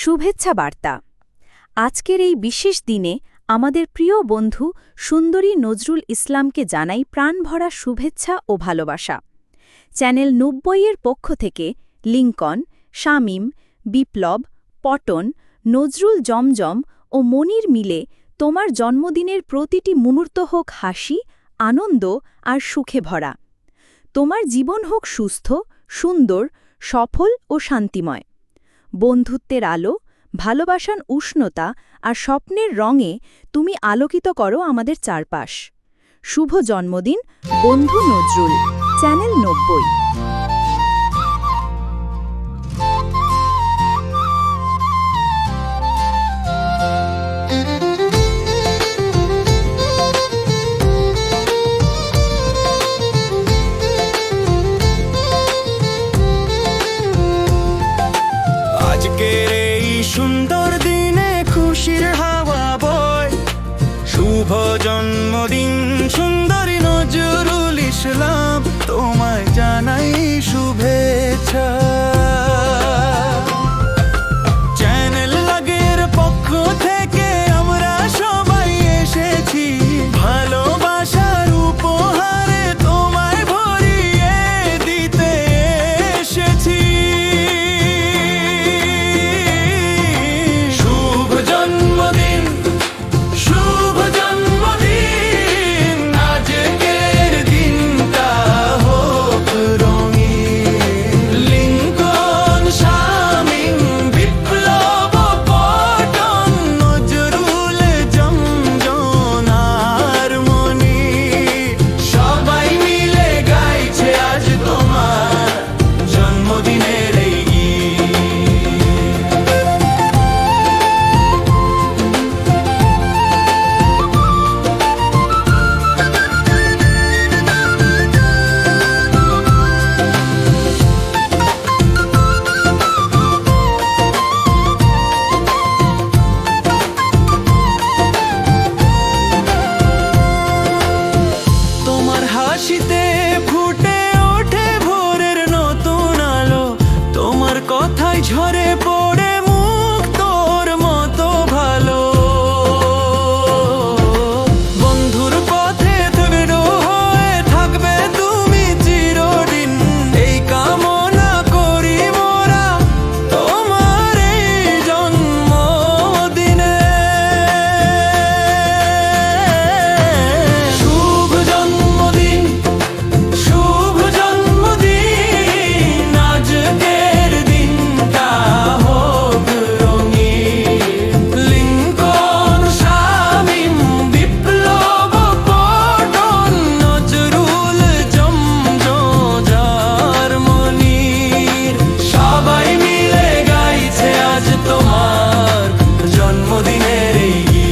শুভেচ্ছা বার্তা। আজকের এই বিশেষ দিনে আমাদের প্রিয় বন্ধু সুন্দরী নজরুল ইসলামকে জানাই প্রাণভরা শুভেচ্ছা ও ভালোবাসা। চ্যানেল ৯০-এর পক্ষ থেকে লিংকন, শামীম, বিপ্লব, পটন, নজরুল, জমজম ও মনির মিলে তোমার জন্মদিনের প্রতিটি মুহূর্ত হোক হাসি, আনন্দ আর সুখে ভরা। তোমার জীবন হোক সুস্থ, সুন্দর, সফল ও শান্তিময়। বন্ধুত্বের আলো, ভালোবাসার উষ্ণতা আর স্বপ্নের রঙে তুমি আলোকিত করো আমাদের চারপাশ। শুভ জন্মদিন বন্ধু নজরুল। চ্যানেল ৯০। আজকের এই সুন্দর দিনে খুশির হাওয়া বয়। শুভ জন্মদিন সুন্দরী নজরুল ইসলাম, তোমায় জানাই শুভেচ্ছা। চ্যানেল লাগের পক্ষ থেকে আমরা সবাই এসেছি ভালোবাসার উপহারে তোমায় ভরিয়ে দিতে এসেছি। শুভ জন্মদিন, শুভ জন্মদিন, আজকের দিনটা হোক রঙিন। লিংকন, শামীম, বিপ্লব, পটন, নজরুল, জমজম আর মনির সবাই মিলে গাইছে আজ তোমার জন্মদিনের এই গীত। তোমার হাসিতে ফুটে ওঠে ভোরের নতুন আলো, তোমার কথায় ঝরে পড়ে মুখ তোর মতো ভালো। বন্ধুর পথে দৃঢ় হয়ে থাকবে তুমি চিরদিন, এই কামনা করি মোরা তোমার এই জন্মদিনে। শুভ জন্মদিন, শুভ জন্মদিন, আজকের দিনটা হোক রঙিন। লিংকন, শামীম, বিপ্লব, পটন, নজরুল, জমজম আর মনির সবাই মিলে গাইছে আজ তোমার জন্মদিনের এই গীত।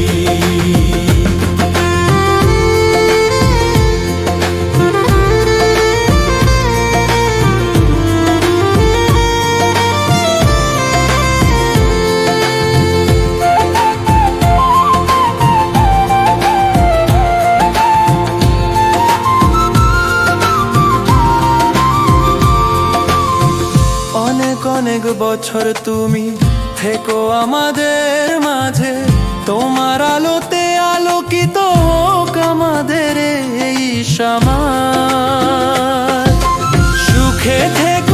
অনেক অনেক বছর তুমি থেকো আমাদের মাঝে, তোমার আলোতে আলোকিত হোক আমাদের এই সমাজ। সুখে থেকে